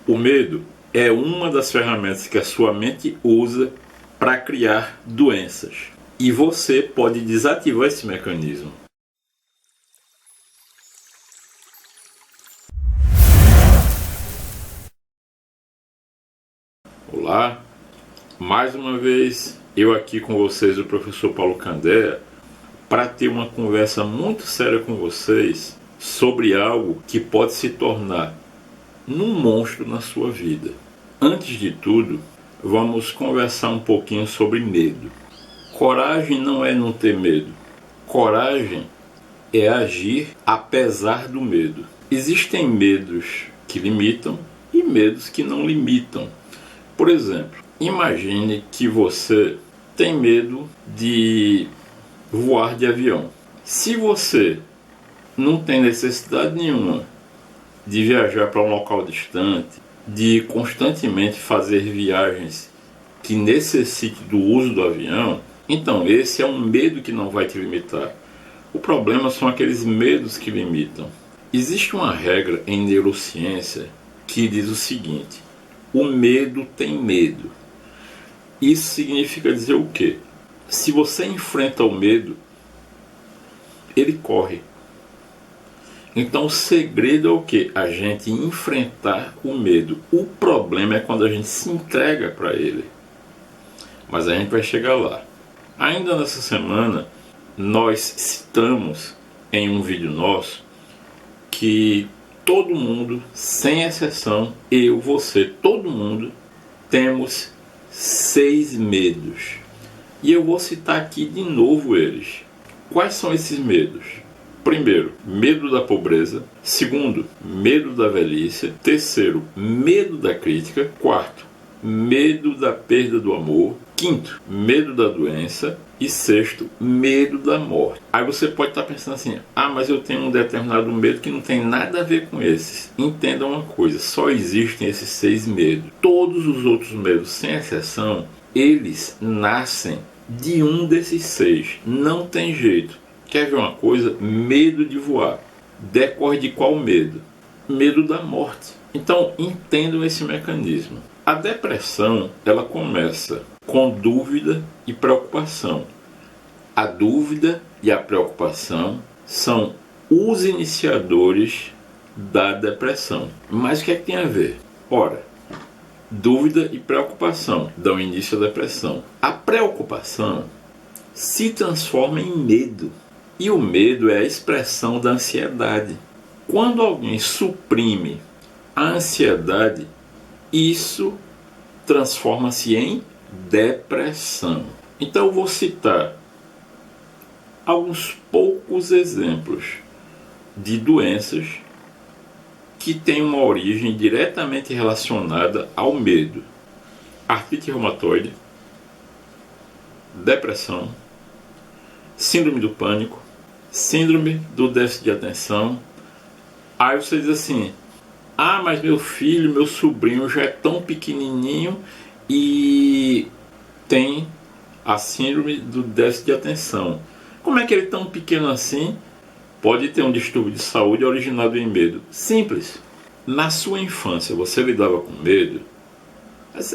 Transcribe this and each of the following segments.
O medo é uma das ferramentas que a sua mente usa para criar doenças. E você pode desativar esse mecanismo. Olá, mais uma vez eu aqui com vocês, o professor Paulo Candéa, para ter uma conversa muito séria com vocês sobre algo que pode se tornar num monstro na sua vida. Antes de tudo, vamos conversar um pouquinho sobre medo. Coragem não é não ter medo. Coragem é agir apesar do medo. Existem medos que limitam e medos que não limitam. Por exemplo, imagine que você tem medo de voar de avião. Se você não tem necessidade nenhuma de viajar para um local distante, de constantemente fazer viagens que necessitem do uso do avião, então esse é um medo que não vai te limitar. O problema são aqueles medos que limitam. Existe uma regra em neurociência que diz o seguinte: o medo tem medo. Isso significa dizer o quê? Se você enfrenta o medo, ele corre. Então o segredo é o quê? A gente enfrentar o medo. O problema é quando a gente se entrega para ele. Mas a gente vai chegar lá. Ainda nessa semana, nós citamos em um vídeo nosso que todo mundo, sem exceção, eu, você, todo mundo, temos 6 medos. E eu vou citar aqui de novo eles. Quais são esses medos? Primeiro, medo da pobreza. Segundo, medo da velhice. Terceiro, medo da crítica. Quarto, medo da perda do amor. Quinto, medo da doença. E sexto, medo da morte. Aí você pode estar pensando assim: ah, mas eu tenho um determinado medo que não tem nada a ver com esses. Entenda uma coisa: só existem esses 6 medos. Todos os outros medos, sem exceção, eles nascem de um desses 6. Não tem jeito. Quer ver uma coisa? Medo de voar decorre de qual medo? Medo da morte. Então entendam esse mecanismo. A depressão, ela começa com dúvida e preocupação. A dúvida e a preocupação são os iniciadores da depressão. Mas o que é que tem a ver? Ora, dúvida e preocupação dão início à depressão. A preocupação se transforma em medo. E o medo é a expressão da ansiedade. Quando alguém suprime a ansiedade, isso transforma-se em depressão. Então eu vou citar alguns poucos exemplos de doenças que têm uma origem diretamente relacionada ao medo: artrite reumatoide, depressão, síndrome do pânico, síndrome do déficit de atenção. Aí você diz assim: ah, mas meu filho, meu sobrinho já é tão pequenininho e tem a síndrome do déficit de atenção. Como é que ele tão pequeno assim pode ter um distúrbio de saúde originado em medo? Simples. Na sua infância você lidava com medo?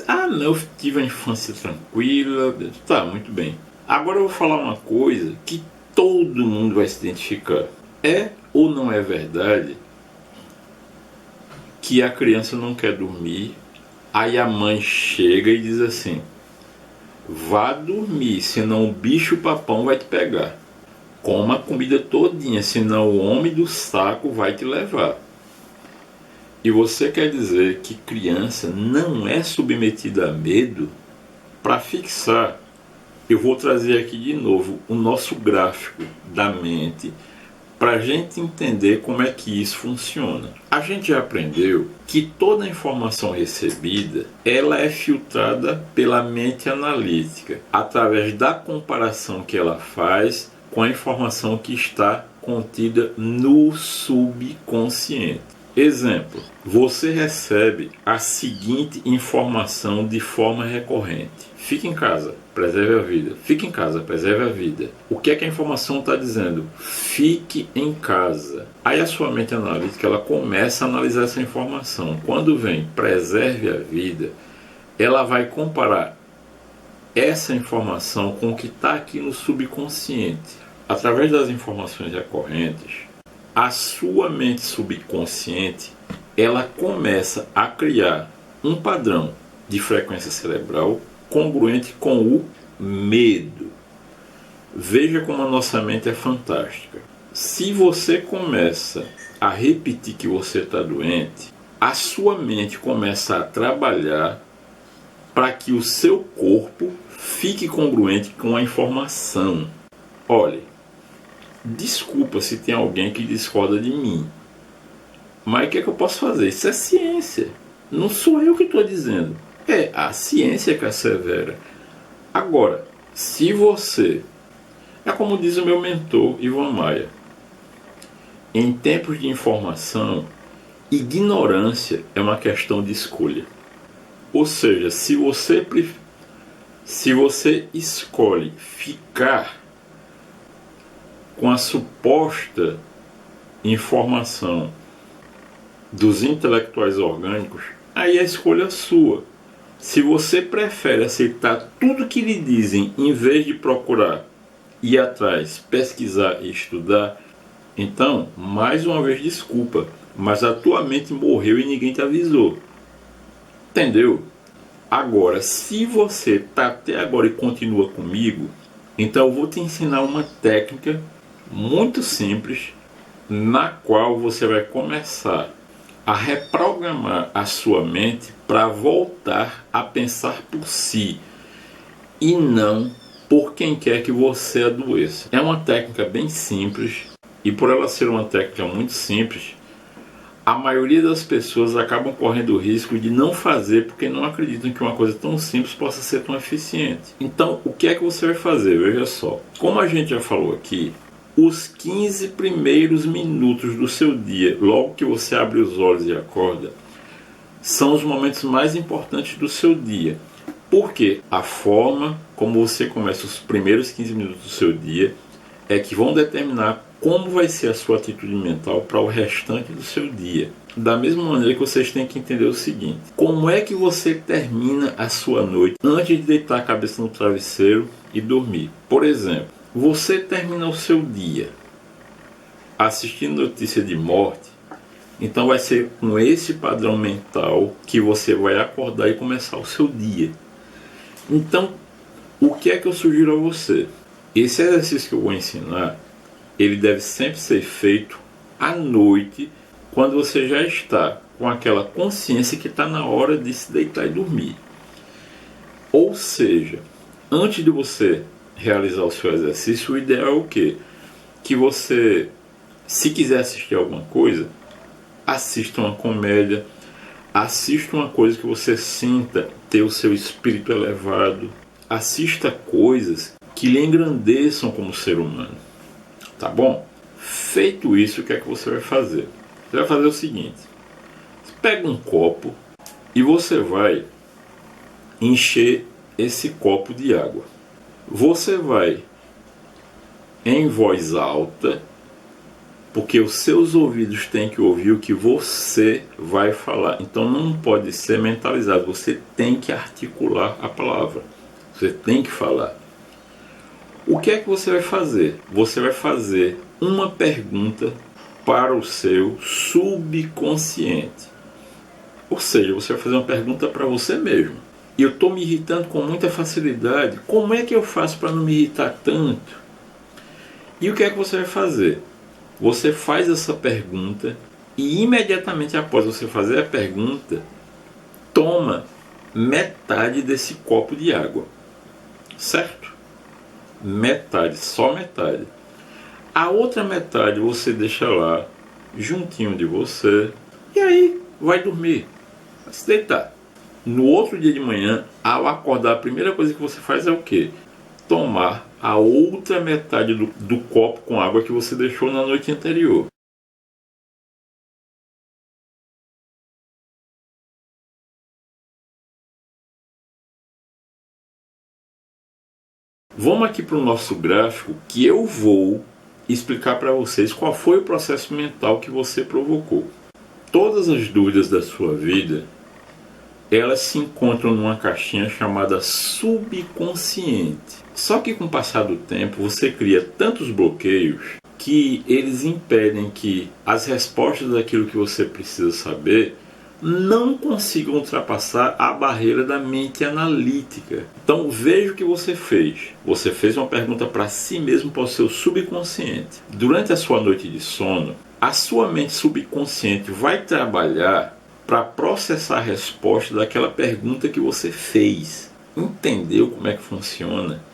Ah, não, eu tive uma infância tranquila. Tá, muito bem. Agora eu vou falar uma coisa que todo mundo vai se identificar. É ou não é verdade que a criança não quer dormir, aí a mãe chega e diz assim: vá dormir, senão o bicho papão vai te pegar. Coma a comida todinha, senão o homem do saco vai te levar. E você quer dizer que criança não é submetida a medo? Para fixar, eu vou trazer aqui de novo o nosso gráfico da mente para a gente entender como é que isso funciona. A gente já aprendeu que toda a informação recebida, ela é filtrada pela mente analítica, através da comparação que ela faz com a informação que está contida no subconsciente. Exemplo, você recebe a seguinte informação de forma recorrente: fique em casa, preserve a vida. Fique em casa, preserve a vida. O que é que a informação está dizendo? Fique em casa. Aí a sua mente analítica ela começa a analisar essa informação. Quando vem preserve a vida, ela vai comparar essa informação com o que está aqui no subconsciente. Através das informações recorrentes, a sua mente subconsciente ela começa a criar um padrão de frequência cerebral congruente com o medo. Veja como a nossa mente é fantástica. Se você começa a repetir que você está doente, a sua mente começa a trabalhar para que o seu corpo fique congruente com a informação. Olhe, desculpa se tem alguém que discorda de mim, mas o que é que eu posso fazer? Isso é ciência. Não sou eu que estou dizendo. É a ciência que assevera. Agora, se você... É como diz o meu mentor, Ivan Maia. Em tempos de informação, ignorância é uma questão de escolha. Ou seja, se você escolhe ficar com a suposta informação dos intelectuais orgânicos, aí a escolha é sua. Se você prefere aceitar tudo que lhe dizem em vez de procurar ir atrás, pesquisar e estudar, então, mais uma vez, desculpa, mas a tua mente morreu e ninguém te avisou. Entendeu? Agora, se você está até agora e continua comigo, então eu vou te ensinar uma técnica muito simples, na qual você vai começar a reprogramar a sua mente para voltar a pensar por si e não por quem quer que você adoeça. É uma técnica bem simples e por ela ser uma técnica muito simples, a maioria das pessoas acabam correndo o risco de não fazer porque não acreditam que uma coisa tão simples possa ser tão eficiente. Então, o que é que você vai fazer? Veja só, como a gente já falou aqui, os 15 primeiros minutos do seu dia, logo que você abre os olhos e acorda, são os momentos mais importantes do seu dia. Porque a forma como você começa os primeiros 15 minutos do seu dia é que vão determinar como vai ser a sua atitude mental para o restante do seu dia. Da mesma maneira que vocês têm que entender o seguinte: como é que você termina a sua noite antes de deitar a cabeça no travesseiro e dormir? Por exemplo, você termina o seu dia assistindo notícia de morte, então vai ser com esse padrão mental que você vai acordar e começar o seu dia. Então, o que é que eu sugiro a você? Esse exercício que eu vou ensinar, ele deve sempre ser feito à noite, quando você já está com aquela consciência que está na hora de se deitar e dormir. Ou seja, antes de você realizar o seu exercício, o ideal é o quê? Que você, se quiser assistir alguma coisa, assista uma comédia, assista uma coisa que você sinta ter o seu espírito elevado, assista coisas que lhe engrandeçam como ser humano. Tá bom? Feito isso, o que é que você vai fazer? Você vai fazer o seguinte: você pega um copo e você vai encher esse copo de água. Você vai, em voz alta, porque os seus ouvidos têm que ouvir o que você vai falar. Então não pode ser mentalizado, você tem que articular a palavra. Você tem que falar. O que é que você vai fazer? Você vai fazer uma pergunta para o seu subconsciente. Ou seja, você vai fazer uma pergunta para você mesmo. E eu estou me irritando com muita facilidade. Como é que eu faço para não me irritar tanto? E o que é que você vai fazer? Você faz essa pergunta e imediatamente após você fazer a pergunta, toma metade desse copo de água. Certo? Metade, só metade. A outra metade você deixa lá, juntinho de você, e aí vai dormir, vai se deitar. No outro dia de manhã, ao acordar, a primeira coisa que você faz é o quê? Tomar a outra metade do copo com água que você deixou na noite anterior. Vamos aqui para o nosso gráfico que eu vou explicar para vocês qual foi o processo mental que você provocou. Todas as dúvidas da sua vida, elas se encontram numa caixinha chamada subconsciente. Só que com o passar do tempo, você cria tantos bloqueios que eles impedem que as respostas daquilo que você precisa saber não consigam ultrapassar a barreira da mente analítica. Então veja o que você fez. Você fez uma pergunta para si mesmo, para o seu subconsciente. Durante a sua noite de sono, a sua mente subconsciente vai trabalhar para processar a resposta daquela pergunta que você fez. Entendeu como é que funciona?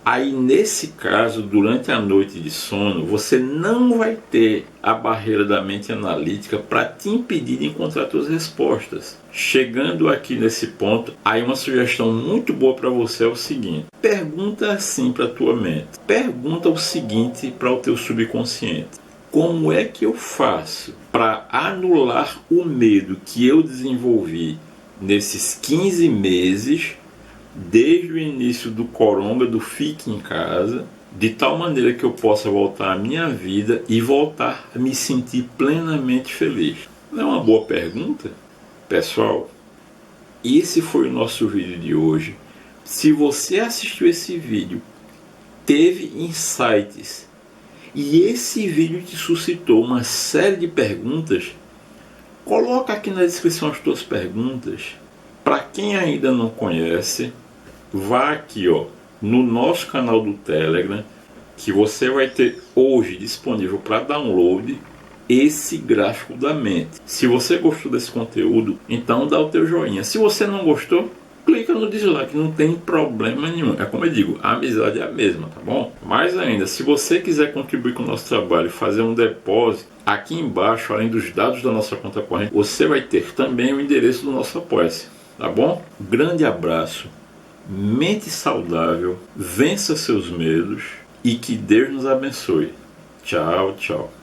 Aí, nesse caso, durante a noite de sono, você não vai ter a barreira da mente analítica para te impedir de encontrar suas respostas. Chegando aqui nesse ponto, aí uma sugestão muito boa para você é o seguinte: pergunta assim para a tua mente. Pergunta o seguinte para o teu subconsciente: como é que eu faço para anular o medo que eu desenvolvi nesses 15 meses, desde o início do coronga, do fique em casa, de tal maneira que eu possa voltar à minha vida e voltar a me sentir plenamente feliz? Não é uma boa pergunta? Pessoal, esse foi o nosso vídeo de hoje. Se você assistiu esse vídeo, teve insights, e esse vídeo te suscitou uma série de perguntas, coloca aqui na descrição as tuas perguntas. Para quem ainda não conhece, vá aqui no nosso canal do Telegram, que você vai ter hoje disponível para download esse gráfico da mente. Se você gostou desse conteúdo, então dá o teu joinha. Se você não gostou, clica no dislike, não tem problema nenhum. É como eu digo, a amizade é a mesma, tá bom? Mais ainda, se você quiser contribuir com o nosso trabalho e fazer um depósito, aqui embaixo, além dos dados da nossa conta corrente, você vai ter também o endereço do nosso Apoia-se, tá bom? Grande abraço, mente saudável, vença seus medos e que Deus nos abençoe. Tchau, tchau.